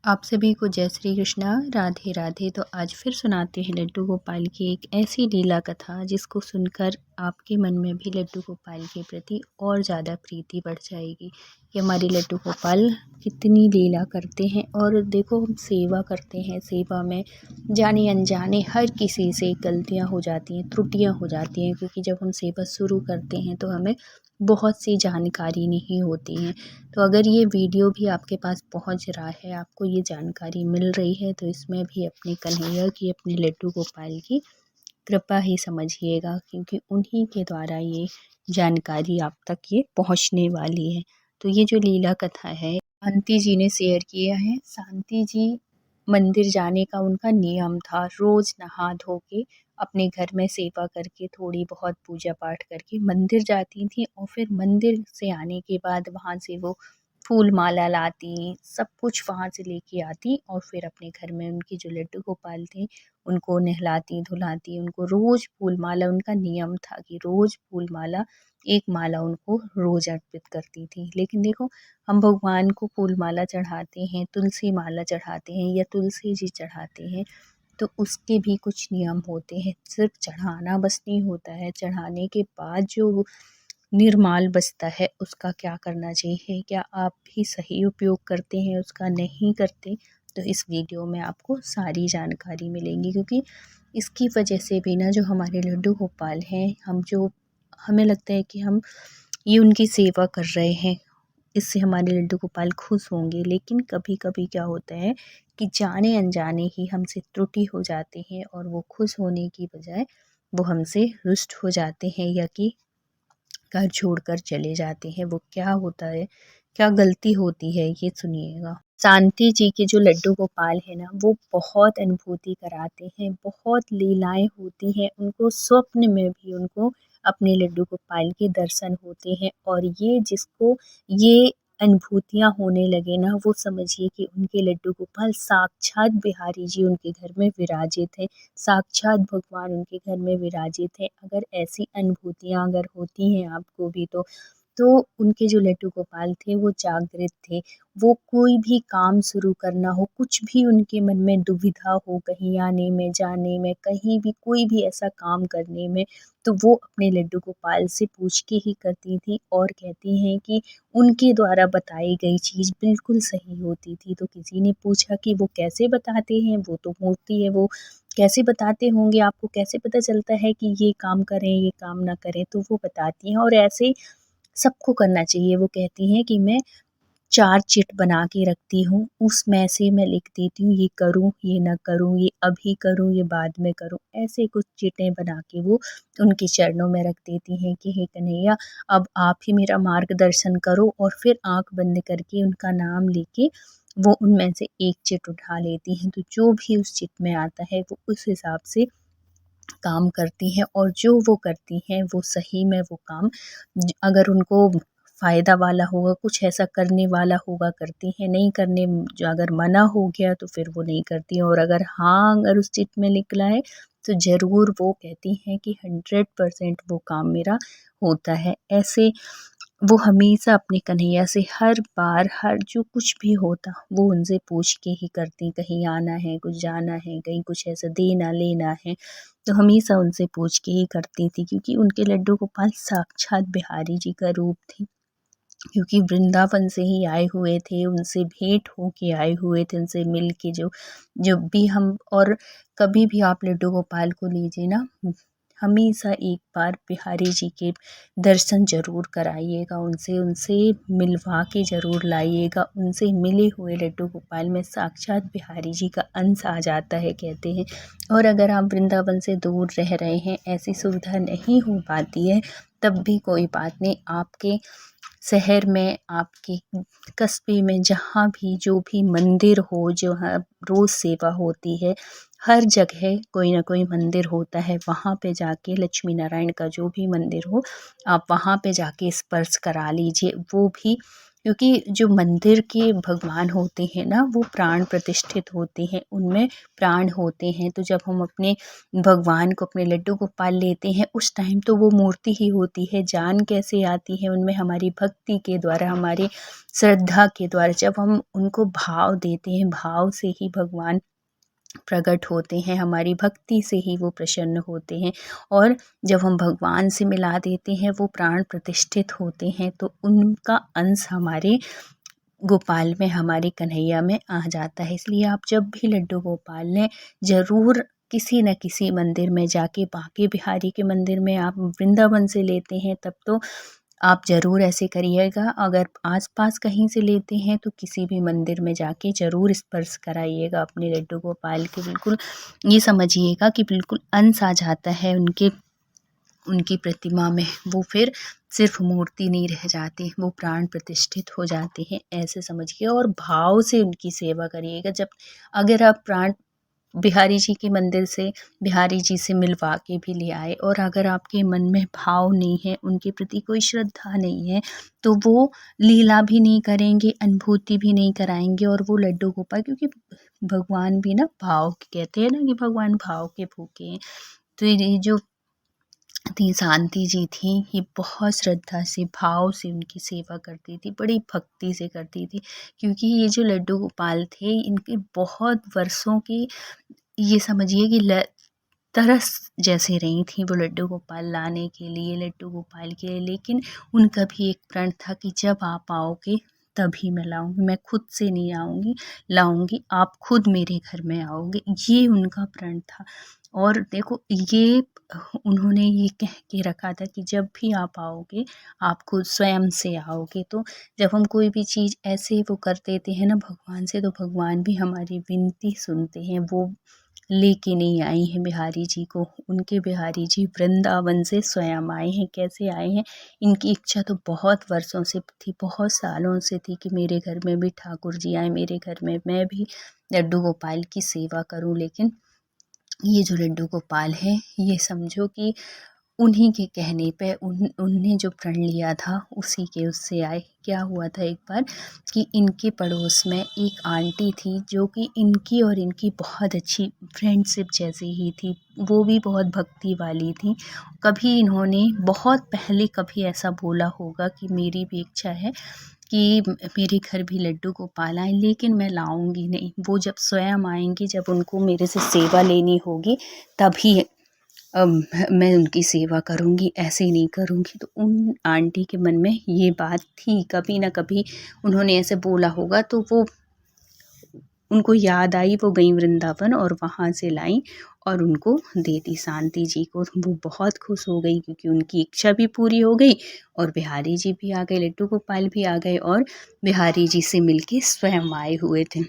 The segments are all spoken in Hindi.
आप सभी को जय श्री कृष्णा, राधे राधे। तो आज फिर सुनाते हैं लड्डू गोपाल की एक ऐसी लीला कथा जिसको सुनकर आपके मन में भी लड्डू गोपाल के प्रति और ज़्यादा प्रीति बढ़ जाएगी कि हमारे लड्डू गोपाल कितनी लीला करते हैं। और देखो, हम सेवा करते हैं, सेवा में जाने अनजाने हर किसी से गलतियां हो जाती हैं, त्रुटियां हो जाती हैं, क्योंकि जब हम सेवा शुरू करते हैं तो हमें बहुत सी जानकारी नहीं होती हैं। तो अगर ये वीडियो भी आपके पास पहुंच रहा है, आपको ये जानकारी मिल रही है, तो इसमें भी अपने कन्हैया की, अपने लड्डू गोपाल की कृपा ही समझिएगा, क्योंकि उन्हीं के द्वारा ये जानकारी आप तक ये पहुंचने वाली है। तो ये जो लीला कथा है, शांति जी ने शेयर किया है। शांति जी मंदिर जाने का उनका नियम था, रोज नहा धो के अपने घर में सेवा करके, थोड़ी बहुत पूजा पाठ करके मंदिर जाती थी, और फिर मंदिर से आने के बाद वहाँ से वो फूल माला लाती, सब कुछ वहाँ से लेके आती, और फिर अपने घर में उनके जो लड्डू गोपाल थे उनको नहलाती धुलाती। उनको रोज फूल माला, उनका नियम था कि रोज फूल माला, एक माला उनको रोज अर्पित करती थी। लेकिन देखो, हम भगवान को फूल माला चढ़ाते हैं, तुलसी माला चढ़ाते हैं या तुलसी जी चढ़ाते हैं, तो उसके भी कुछ नियम होते हैं। सिर्फ चढ़ाना बस नहीं होता है, चढ़ाने के बाद जो निर्माल बचता है उसका क्या करना चाहिए, क्या आप भी सही उपयोग करते हैं उसका, नहीं करते? तो इस वीडियो में आपको सारी जानकारी मिलेंगी, क्योंकि इसकी वजह से भी ना, जो हमारे लड्डू गोपाल हैं, हमें लगता है कि हम ये उनकी सेवा कर रहे हैं, इससे हमारे लड्डू गोपाल खुश होंगे। लेकिन कभी कभी क्या होता है कि जाने अनजाने ही हमसे त्रुटि हो जाते हैं, और वो खुश होने की बजाय वो हमसे रुष्ट हो जाते हैं, या कि घर छोड़कर चले जाते हैं। वो क्या होता है, क्या गलती होती है, ये सुनिएगा। शांति जी के जो लड्डू गोपाल है ना, वो बहुत अनुभूति कराते हैं, बहुत लीलाएं होती हैं उनको। स्वप्न में भी उनको अपने लड्डू गोपाल के दर्शन होते हैं, और ये जिसको ये अनुभूतियां होने लगे ना, वो समझिए कि उनके लड्डू गोपाल साक्षात बिहारी जी उनके घर में विराजित हैं, साक्षात भगवान उनके घर में विराजित है। अगर ऐसी अनुभूतियां अगर होती हैं आपको भी, तो उनके जो लड्डू गोपाल थे वो जागृत थे। वो कोई भी काम शुरू करना हो, कुछ भी उनके मन में दुविधा हो, कहीं आने में जाने में, कहीं भी कोई भी ऐसा काम करने में, तो वो अपने लड्डू गोपाल से पूछ के ही करती थी, और कहती हैं कि उनके द्वारा बताई गई चीज़ बिल्कुल सही होती थी। तो किसी ने पूछा कि वो कैसे बताते हैं, वो तो मूर्ति है, वो कैसे बताते होंगे, आपको कैसे पता चलता है कि ये काम करें ये काम ना करें? तो वो बताती हैं, और ऐसे सबको करना चाहिए। वो कहती हैं कि मैं 4 चिट बना के रखती हूँ, उसमें से मैं लिख देती हूँ, ये करूँ, ये ना करूँ, ये अभी करूँ, ये बाद में करूँ। ऐसे कुछ चिटें बना के वो उनके चरणों में रख देती हैं कि हे कन्हैया, अब आप ही मेरा मार्गदर्शन करो। और फिर आँख बंद करके उनका नाम लेके वो उनमें से एक चिट उठा लेती हैं। तो जो भी उस चिट में आता है वो उस हिसाब से काम करती हैं, और जो वो करती हैं वो सही में वो काम अगर उनको फ़ायदा वाला होगा, कुछ ऐसा करने वाला होगा, करती हैं। नहीं करने, जो अगर मना हो गया तो फिर वो नहीं करती हैं। और अगर हाँ, अगर उस चिट में निकला है तो ज़रूर वो कहती हैं कि 100% वो काम मेरा होता है। ऐसे वो हमेशा अपने कन्हैया से हर बार, हर जो कुछ भी होता वो उनसे पूछ के ही करती। कहीं आना है, कुछ जाना है, कहीं कुछ ऐसा देना लेना है, तो हमेशा उनसे पूछ के ही करती थी, क्योंकि उनके लड्डू गोपाल साक्षात बिहारी जी का रूप थे। क्योंकि वृंदावन से ही आए हुए थे, उनसे भेंट होके आए हुए थे, उनसे मिल के जो जब भी हम, और कभी भी आप लड्डू गोपाल को लीजिए ना, हमेशा एक बार बिहारी जी के दर्शन ज़रूर कराइएगा, उनसे उनसे मिलवा के ज़रूर लाइएगा। उनसे मिले हुए लड्डू गोपाल में साक्षात बिहारी जी का अंश आ जाता है, कहते हैं। और अगर आप वृंदावन से दूर रह रहे हैं, ऐसी सुविधा नहीं हो पाती है, तब भी कोई बात नहीं। आपके शहर में, आपके कस्बे में, जहाँ भी जो भी मंदिर हो, जहाँ रोज़ सेवा होती है, हर जगह कोई ना कोई मंदिर होता है। वहाँ पे जाके, लक्ष्मी नारायण का जो भी मंदिर हो, आप वहाँ पे जाके स्पर्श करा लीजिए। वो भी क्योंकि जो मंदिर के भगवान होते हैं ना, वो प्राण प्रतिष्ठित होते हैं, उनमें प्राण होते हैं। तो जब हम अपने भगवान को, अपने लड्डू गोपाल लेते हैं, उस टाइम तो वो मूर्ति ही होती है। जान कैसे आती है उनमें? हमारी भक्ति के द्वारा, हमारी श्रद्धा के द्वारा। जब हम उनको भाव देते हैं, भाव से ही भगवान प्रकट होते हैं, हमारी भक्ति से ही वो प्रसन्न होते हैं। और जब हम भगवान से मिला देते हैं, वो प्राण प्रतिष्ठित होते हैं, तो उनका अंश हमारे गोपाल में, हमारे कन्हैया में आ जाता है। इसलिए आप जब भी लड्डू गोपाल लें, ज़रूर किसी न किसी मंदिर में जाके, बांके बिहारी के मंदिर में, आप वृंदावन से लेते हैं तब तो आप ज़रूर ऐसे करिएगा। अगर आस-पास कहीं से लेते हैं तो किसी भी मंदिर में जाके ज़रूर स्पर्श कराइएगा अपने लड्डू गोपाल के। बिल्कुल ये समझिएगा कि बिल्कुल अंश आ जाता है उनकी प्रतिमा में। वो फिर सिर्फ मूर्ति नहीं रह जाती, वो प्राण प्रतिष्ठित हो जाते हैं, ऐसे समझिए। और भाव से उनकी सेवा करिएगा। जब अगर आप प्राण बिहारी जी के मंदिर से बिहारी जी से मिलवा के भी ले आए, और अगर आपके मन में भाव नहीं है, उनके प्रति कोई श्रद्धा नहीं है, तो वो लीला भी नहीं करेंगे, अनुभूति भी नहीं कराएंगे। और वो लड्डू गोपाल, क्योंकि भगवान भी ना भाव के, कहते हैं ना कि भगवान भाव के भूखे हैं। तो ये जो थी शांति जी थी, ये बहुत श्रद्धा से, भाव से उनकी सेवा करती थी, बड़ी भक्ति से करती थी। क्योंकि ये जो लड्डू गोपाल थे, इनके बहुत वर्षों की, ये समझिए कि तरस जैसे रही थी वो लड्डू गोपाल लाने के लिए, लड्डू गोपाल के लिए। लेकिन उनका भी एक प्रण था कि जब आप आओगे तभी मैं लाऊंगी, मैं खुद से नहीं आऊँगी, लाऊंगी, आप खुद मेरे घर में आओगे, ये उनका प्रण था। और देखो, ये उन्होंने ये कह के रखा था कि जब भी आप आओगे, आप खुद स्वयं से आओगे। तो जब हम कोई भी चीज़ ऐसे वो कर देते हैं ना भगवान से, तो भगवान भी हमारी विनती सुनते हैं। वो लेके नहीं आई हैं बिहारी जी को, उनके बिहारी जी वृंदावन से स्वयं आए हैं। कैसे आए हैं? इनकी इच्छा तो बहुत वर्षों से थी, बहुत सालों से थी कि मेरे घर में भी ठाकुर जी आए, मेरे घर में मैं भी लड्डू गोपाल की सेवा करूं। लेकिन ये जो लड्डू गोपाल है, ये समझो कि उन्हीं के कहने पे, उनने जो प्रण लिया था, उसी के उससे आए। क्या हुआ था एक बार कि इनके पड़ोस में एक आंटी थी, जो कि इनकी और इनकी बहुत अच्छी फ्रेंडशिप जैसी ही थी। वो भी बहुत भक्ति वाली थी। कभी इन्होंने बहुत पहले कभी ऐसा बोला होगा कि मेरी भी इच्छा है कि मेरे घर भी लड्डू गोपाल आए, लेकिन मैं लाऊंगी नहीं। वो जब स्वयं आएंगी, जब उनको मेरे से सेवा लेनी होगी, तभी मैं उनकी सेवा करूँगी, ऐसे ही नहीं करूँगी। तो उन आंटी के मन में ये बात थी, कभी ना कभी उन्होंने ऐसे बोला होगा, तो वो उनको याद आई, वो गई वृंदावन और वहाँ से लाई और उनको दे दी शांति जी को। वो बहुत खुश हो गई, क्योंकि उनकी इच्छा भी पूरी हो गई और बिहारी जी भी आ गए, लड्डू गोपाल भी आ गए और बिहारी जी से मिलके स्वयं आए हुए थे।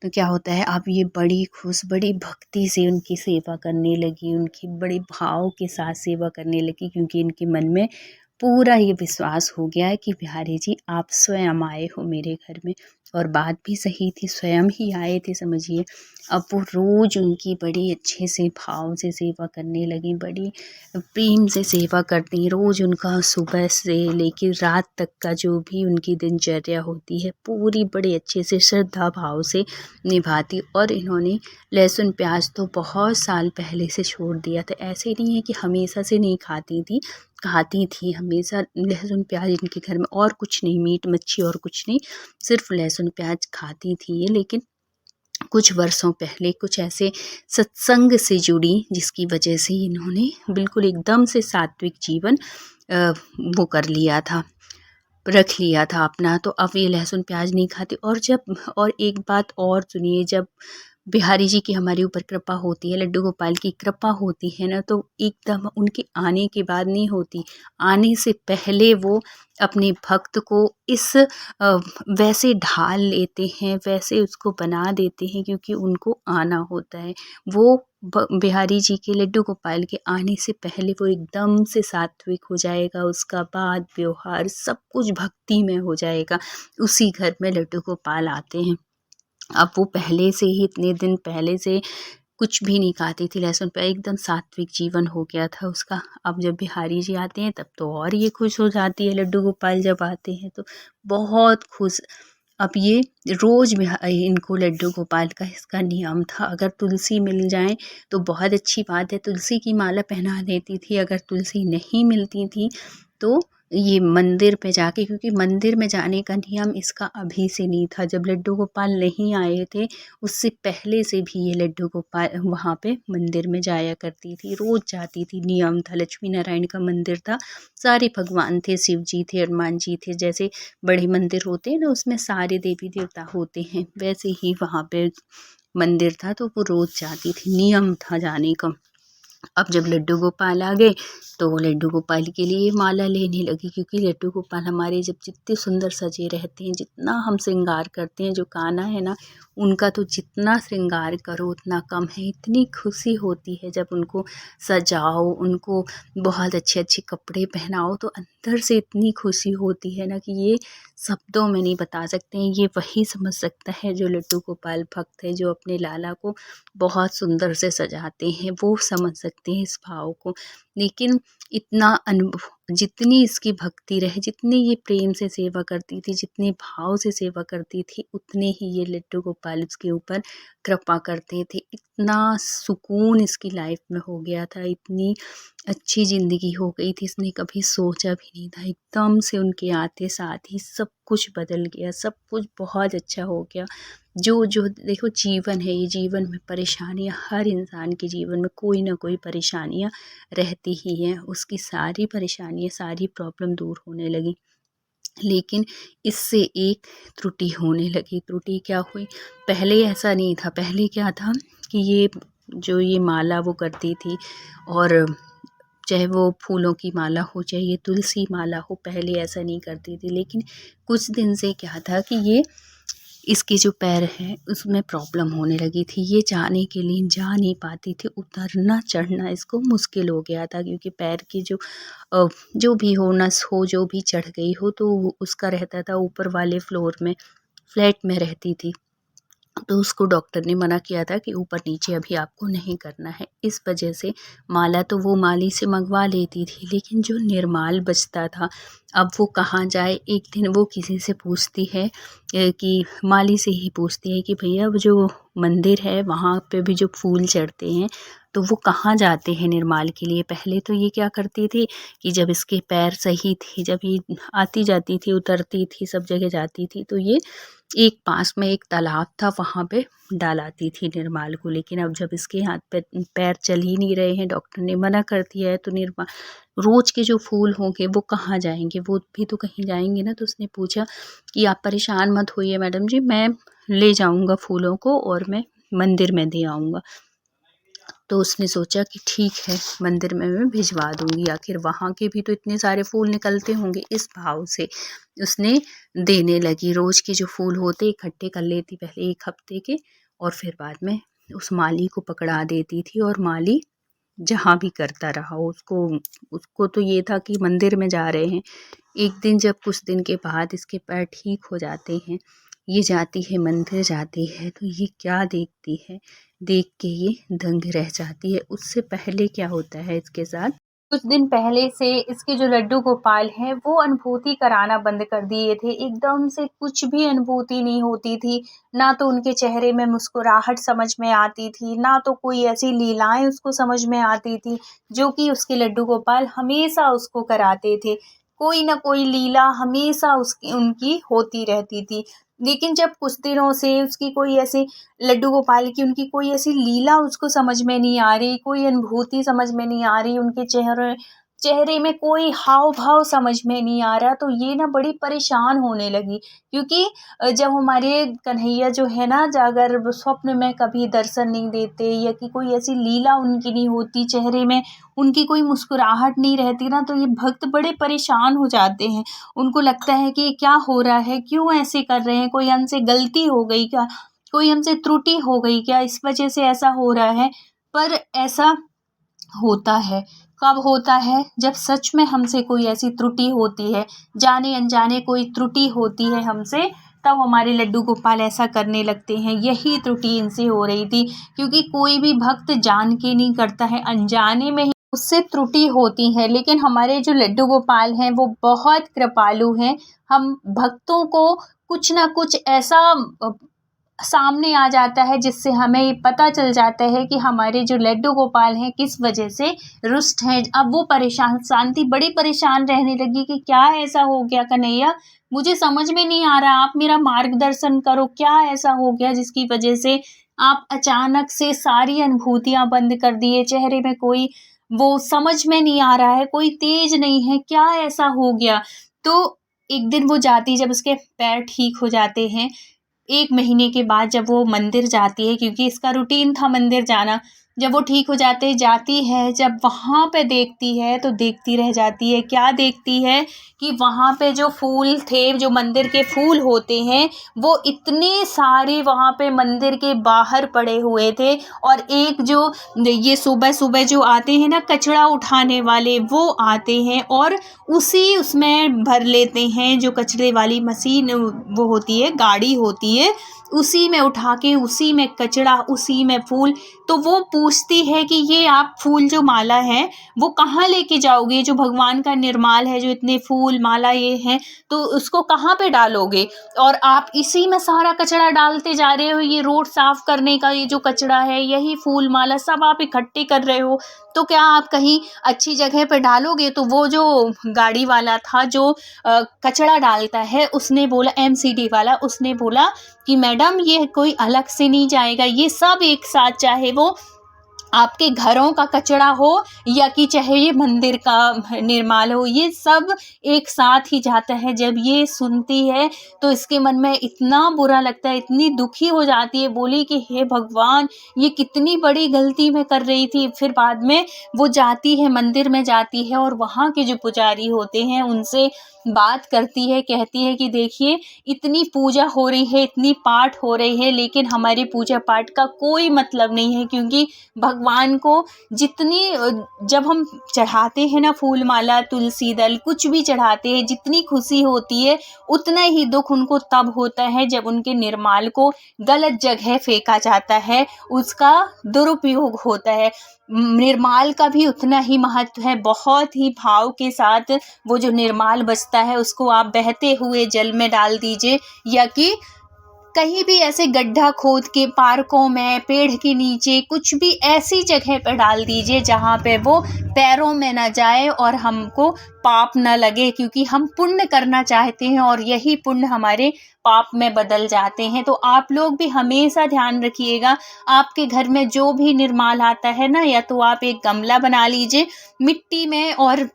तो क्या होता है, अब ये बड़ी खुश, बड़ी भक्ति से उनकी सेवा करने लगी, उनकी बड़े भाव के साथ सेवा करने लगी, क्योंकि इनके मन में पूरा ये विश्वास हो गया है कि बिहारी जी आप स्वयं आए हो मेरे घर में। और बात भी सही थी, स्वयं ही आए थे समझिए। अब वो रोज़ उनकी बड़ी अच्छे से भाव से सेवा करने लगी, बड़ी प्रेम से सेवा करती। रोज़ उनका सुबह से लेकर रात तक का जो भी उनकी दिनचर्या होती है, पूरी बड़े अच्छे से श्रद्धा भाव से निभाती। और इन्होंने लहसुन प्याज तो बहुत साल पहले से छोड़ दिया था। ऐसे नहीं है कि हमेशा से नहीं खाती थी, खाती थी हमेशा लहसुन प्याज इनके घर में, और कुछ नहीं, मीट मच्छी और कुछ नहीं, सिर्फ लहसुन प्याज खाती थी ये। लेकिन कुछ वर्षों पहले कुछ ऐसे सत्संग से जुड़ी, जिसकी वजह से इन्होंने बिल्कुल एकदम से सात्विक जीवन वो कर लिया था, रख लिया था अपना। तो अब ये लहसुन प्याज नहीं खाते। और एक बात और सुनिए, जब बिहारी जी की हमारे ऊपर कृपा होती है, लड्डू गोपाल की कृपा होती है ना, तो एकदम उनके आने के बाद नहीं होती, आने से पहले वो अपने भक्त को इस वैसे ढाल लेते हैं, वैसे उसको बना देते हैं, क्योंकि उनको आना होता है। वो बिहारी जी के, लड्डू गोपाल के आने से पहले वो एकदम से सात्विक हो जाएगा, उसका बात व्यवहार सब कुछ भक्ति में हो जाएगा। उसी घर में लड्डू गोपाल आते हैं। अब वो पहले से ही, इतने दिन पहले से कुछ भी नहीं खाती थी लहसुन पे, एकदम सात्विक जीवन हो गया था उसका। अब जब बिहारी जी आते हैं तब तो और ये खुश हो जाती है, लड्डू गोपाल जब आते हैं तो बहुत खुश। अब ये रोज़ इनको लड्डू गोपाल का इसका नियम था, अगर तुलसी मिल जाए तो बहुत अच्छी बात है, तुलसी की माला पहना देती थी। अगर तुलसी नहीं मिलती थी तो ये मंदिर पे जाके, क्योंकि मंदिर में जाने का नियम इसका अभी से नहीं था, जब लड्डू गोपाल नहीं आए थे उससे पहले से भी ये लड्डू गोपाल वहाँ पे मंदिर में जाया करती थी, रोज़ जाती थी, नियम था। लक्ष्मी नारायण का मंदिर था, सारे भगवान थे, शिव जी थे, हनुमान जी थे, जैसे बड़े मंदिर होते हैं ना उसमें सारे देवी देवता होते हैं, वैसे ही वहाँ पे मंदिर था, तो वो रोज़ जाती थी, नियम था जाने का। अब जब लड्डू गोपाल आ गए तो वो लड्डू गोपाल के लिए माला लेने लगी, क्योंकि लड्डू गोपाल हमारे जब जितने सुंदर सजे रहते हैं, जितना हम श्रृंगार करते हैं, जो कान्हा है ना उनका तो जितना श्रृंगार करो उतना कम है। इतनी खुशी होती है जब उनको सजाओ, उनको बहुत अच्छे अच्छे कपड़े पहनाओ, तो अंदर से इतनी खुशी होती है ना कि ये शब्दों में नहीं बता सकते हैं। ये वही समझ सकता है जो लड्डू गोपाल भक्त है, जो अपने लाला को बहुत सुंदर से सजाते हैं, वो समझ सकते हैं इस भाव को। लेकिन इतना अनुभव, जितनी इसकी भक्ति रहे, जितनी ये प्रेम से सेवा करती थी, जितने भाव से सेवा करती थी, उतने ही ये लड्डू गोपाल इसके ऊपर कृपा करते थे। इतना सुकून इसकी लाइफ में हो गया था, इतनी अच्छी ज़िंदगी हो गई थी, इसने कभी सोचा भी नहीं था। एकदम से उनके आते साथ ही सब कुछ बदल गया, सब कुछ बहुत अच्छा हो गया। जो जो देखो जीवन है, ये जीवन में परेशानियाँ, हर इंसान के जीवन में कोई ना कोई परेशानियाँ रहती ही हैं। उसकी सारी परेशानियाँ, सारी प्रॉब्लम दूर होने लगी, लेकिन इससे एक त्रुटि होने लगी। त्रुटि क्या हुई? पहले ऐसा नहीं था, पहले क्या था कि ये माला वो करती थी, और चाहे वो फूलों की माला हो, चाहे ये तुलसी माला हो, पहले ऐसा नहीं करती थी। लेकिन कुछ दिन से क्या था कि ये इसके जो पैर हैं उसमें प्रॉब्लम होने लगी थी, ये जाने के लिए जा नहीं पाती थी, उतरना चढ़ना इसको मुश्किल हो गया था, क्योंकि पैर की जो भी हो, नस हो, जो भी चढ़ गई हो, तो उसका रहता था ऊपर वाले फ्लोर में, फ्लैट में रहती थी। तो उसको डॉक्टर ने मना किया था कि ऊपर नीचे अभी आपको नहीं करना है। इस वजह से माला तो वो माली से मंगवा लेती थी, लेकिन जो निर्माल बचता था, अब वो कहाँ जाए? एक दिन वो किसी से पूछती है कि माली से ही पूछती है कि भैया वो जो मंदिर है वहाँ पे भी जो फूल चढ़ते हैं तो वो कहाँ जाते हैं निर्माल के लिए? पहले तो ये क्या करती थी कि जब इसके पैर सही थे, जब ये आती जाती थी, उतरती थी, सब जगह जाती थी, तो ये एक पास में एक तालाब था, वहाँ पे डालाती थी निर्माल को। लेकिन अब जब इसके हाथ पे पैर चल ही नहीं रहे हैं, डॉक्टर ने मना कर दिया है, तो निर्माल रोज़ के जो फूल होंगे वो कहाँ जाएंगे? वो भी तो कहीं जाएंगे ना। तो उसने पूछा कि आप परेशान मत होइए मैडम जी, मैं ले जाऊँगा फूलों को और मैं मंदिर में दे आऊँगा। तो उसने सोचा कि ठीक है, मंदिर में मैं भिजवा दूँगी, आखिर वहाँ के भी तो इतने सारे फूल निकलते होंगे। इस भाव से उसने देने लगी, रोज़ के जो फूल होते इकट्ठे कर लेती पहले 1 हफ्ते के, और फिर बाद में उस माली को पकड़ा देती थी, और माली जहाँ भी करता रहा उसको उसको तो ये था कि मंदिर में जा रहे हैं। एक दिन जब कुछ दिन के बाद इसके पैर ठीक हो जाते हैं, ये जाती है मंदिर जाती है, तो ये क्या देखती है, देख के ये दंग रह जाती है। उससे पहले क्या होता है इसके साथ, कुछ दिन पहले से इसके जो लड्डू गोपाल हैं वो अनुभूति कराना बंद कर दिए थे। एकदम से कुछ भी अनुभूति नहीं होती थी, ना तो उनके चेहरे में मुस्कुराहट समझ में आती थी, ना तो कोई ऐसी लीलाएं उसको समझ में आती थी जो कि उसके लड्डू गोपाल हमेशा उसको कराते थे। कोई ना कोई लीला हमेशा उसकी उनकी होती रहती थी। लेकिन जब कुछ दिनों से उसकी कोई ऐसी लड्डू गोपाल की उनकी कोई ऐसी लीला उसको समझ में नहीं आ रही, कोई अनुभूति समझ में नहीं आ रही, उनके चेहरे में कोई हाव-भाव समझ में नहीं आ रहा, तो ये ना बड़ी परेशान होने लगी। क्योंकि जब हमारे कन्हैया जो है ना, अगर स्वप्न में कभी दर्शन नहीं देते या कि कोई ऐसी लीला उनकी नहीं होती, चेहरे में उनकी कोई मुस्कुराहट नहीं रहती ना, तो ये भक्त बड़े परेशान हो जाते हैं। उनको लगता है कि ये क्या हो रहा है? क्यों ऐसे कर रहे हैं? कोई हमसे गलती हो गई क्या? कोई हमसे त्रुटि हो गई क्या? इस वजह से ऐसा हो रहा है। पर ऐसा होता है, कब होता है? जब सच में हमसे कोई ऐसी त्रुटि होती है, जाने-अनजाने कोई त्रुटि होती है हमसे, तब हमारे लड्डू गोपाल ऐसा करने लगते हैं। यही त्रुटि इनसे हो रही थी, क्योंकि कोई भी भक्त जान के नहीं करता है, अनजाने में ही उससे त्रुटि होती है। लेकिन हमारे जो लड्डू गोपाल हैं वो बहुत कृपालु हैं। हम भक्तों को कुछ ना कुछ ऐसा सामने आ जाता है जिससे हमें पता चल जाता है कि हमारे जो लड्डू गोपाल हैं किस वजह से रुष्ट हैं। अब वो परेशान, शांति बड़ी परेशान रहने लगी कि क्या ऐसा हो गया कन्हैया, मुझे समझ में नहीं आ रहा, आप मेरा मार्गदर्शन करो, क्या ऐसा हो गया जिसकी वजह से आप अचानक से सारी अनुभूतियां बंद कर दिए, चेहरे में कोई वो समझ में नहीं आ रहा है, कोई तेज नहीं है, क्या ऐसा हो गया। तो एक दिन वो जाती, जब उसके पैर ठीक हो जाते हैं, 1 महीने के बाद जब वो मंदिर जाती है, क्योंकि इसका रूटीन था मंदिर जाना, जब वो ठीक हो जाती है, जब वहाँ पे देखती है तो देखती रह जाती है। क्या देखती है कि वहाँ पे जो फूल थे, जो मंदिर के फूल होते हैं, वो इतने सारे वहाँ पे मंदिर के बाहर पड़े हुए थे। और एक जो ये सुबह-सुबह जो आते हैं ना कचरा उठाने वाले, वो आते हैं और उसी उसमें भर लेते हैं, जो कचरे वाली मशीन वो होती है, गाड़ी होती है, उसी में उठा के, उसी में कचरा, उसी में फूल। तो वो पूछती है कि ये आप फूल जो माला है वो कहाँ लेके जाओगे, जो भगवान का निर्माल है, जो इतने फूल माला ये हैं, तो उसको कहाँ पे डालोगे, और आप इसी में सारा कचरा डालते जा रहे हो, ये रोड साफ करने का ये जो कचरा है, यही फूल माला सब आप इकट्ठे कर रहे हो, तो क्या आप कहीं अच्छी जगह पे डालोगे। तो वो जो गाड़ी वाला था, जो कचरा डालता है, उसने बोला, एमसीडी वाला, उसने बोला कि मैडम ये कोई अलग से नहीं जाएगा, ये सब एक साथ, चाहे वो आपके घरों का कचरा हो या कि चाहे ये मंदिर का निर्माल हो, ये सब एक साथ ही जाता है। जब ये सुनती है तो इसके मन में इतना बुरा लगता है, इतनी दुखी हो जाती है, बोली कि हे भगवान, ये कितनी बड़ी गलती मैं कर रही थी। फिर बाद में वो जाती है, मंदिर में जाती है और वहाँ के जो पुजारी होते हैं उनसे बात करती है, कहती है कि देखिए, इतनी पूजा हो रही है, इतनी पाठ हो रही है, लेकिन हमारी पूजा पाठ का कोई मतलब नहीं है, क्योंकि भगवान को जितनी जब हम चढ़ाते हैं ना फूल माला, तुलसी दल, कुछ भी चढ़ाते हैं, जितनी खुशी होती है उतना ही दुख उनको तब होता है जब उनके निर्माल को गलत जगह फेंका जाता है, उसका दुरुपयोग होता है। निर्माल का भी उतना ही महत्व है, बहुत ही भाव के साथ वो जो निर्माल बचता है उसको आप बहते हुए जल में डाल दीजिए, या कि कहीं भी ऐसे गड्ढा खोद के पार्कों में, पेड़ के नीचे, कुछ भी ऐसी जगह पर डाल दीजिए जहाँ पे वो पैरों में ना जाए और हमको पाप न लगे, क्योंकि हम पुण्य करना चाहते हैं और यही पुण्य हमारे पाप में बदल जाते हैं। तो आप लोग भी हमेशा ध्यान रखिएगा, आपके घर में जो भी निर्माल आता है ना, या तो आप एक गमला बना लीजिए मिट्टी में और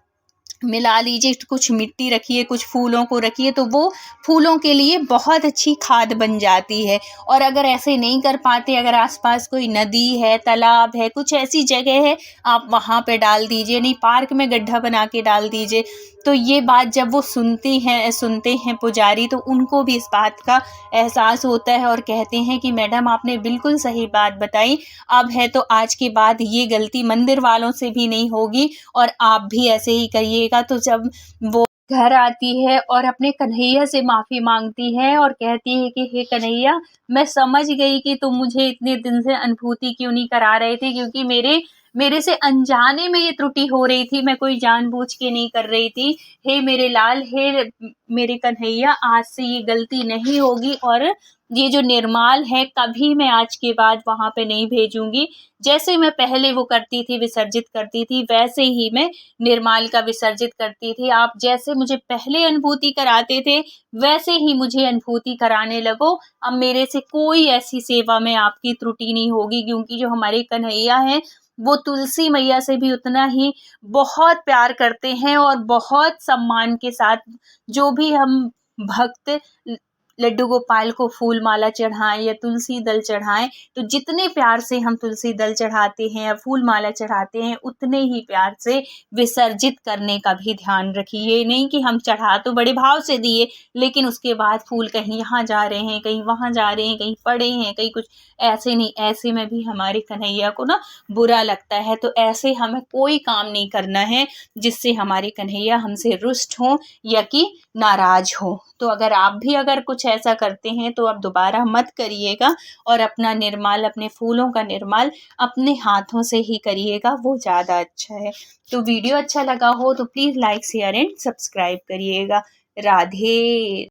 मिला लीजिए, कुछ मिट्टी रखिए, कुछ फूलों को रखिए, तो वो फूलों के लिए बहुत अच्छी खाद बन जाती है। और अगर ऐसे नहीं कर पाते, अगर आसपास कोई नदी है, तालाब है, कुछ ऐसी जगह है, आप वहाँ पे डाल दीजिए, नहीं पार्क में गड्ढा बना के डाल दीजिए। तो ये बात जब वो सुनते हैं पुजारी, तो उनको भी इस बात का एहसास होता है और कहते हैं कि मैडम आपने बिल्कुल सही बात बताई, अब है तो आज के बाद ये गलती मंदिर वालों से भी नहीं होगी और आप भी ऐसे ही करिएगा। तो जब वो घर आती है और अपने कन्हैया से माफ़ी मांगती है और कहती है कि हे कन्हैया, मैं समझ गई कि तुम मुझे इतने दिन से अनुभूति क्यों नहीं करा रहे थे, क्योंकि मेरे से अनजाने में ये त्रुटि हो रही थी, मैं कोई जानबूझ के नहीं कर रही थी। हे मेरे लाल, हे मेरे कन्हैया, आज से ये गलती नहीं होगी और ये जो निर्माल है कभी मैं आज के बाद वहाँ पे नहीं भेजूंगी। जैसे मैं पहले वो करती थी, विसर्जित करती थी, वैसे ही मैं निर्माल का विसर्जित करती थी। आप जैसे मुझे पहले अनुभूति कराते थे वैसे ही मुझे अनुभूति कराने लगो। अब मेरे से कोई ऐसी सेवा में आपकी त्रुटि नहीं होगी, क्योंकि जो हमारे कन्हैया हैं वो तुलसी मैया से भी उतना ही बहुत प्यार करते हैं और बहुत सम्मान के साथ जो भी हम भक्त लड्डू गोपाल को फूल माला चढ़ाएं या तुलसी दल चढ़ाएं, तो जितने प्यार से हम तुलसी दल चढ़ाते हैं या फूल माला चढ़ाते हैं, उतने ही प्यार से विसर्जित करने का भी ध्यान रखिए। ये नहीं कि हम चढ़ा तो बड़े भाव से दिए, लेकिन उसके बाद फूल कहीं यहाँ जा रहे हैं, कहीं वहाँ जा रहे हैं, कहीं पड़े हैं, कहीं कुछ, ऐसे नहीं। ऐसे में भी हमारे कन्हैया को ना बुरा लगता है। तो ऐसे हमें कोई काम नहीं करना है जिससे हमारे कन्हैया हमसे रुष्ट हों या कि नाराज हो। तो अगर आप भी कुछ ऐसा करते हैं तो अब दोबारा मत करिएगा और अपना निर्माल, अपने फूलों का निर्माल अपने हाथों से ही करिएगा, वो ज़्यादा अच्छा है। तो वीडियो अच्छा लगा हो तो please like share and subscribe करिएगा। राधे।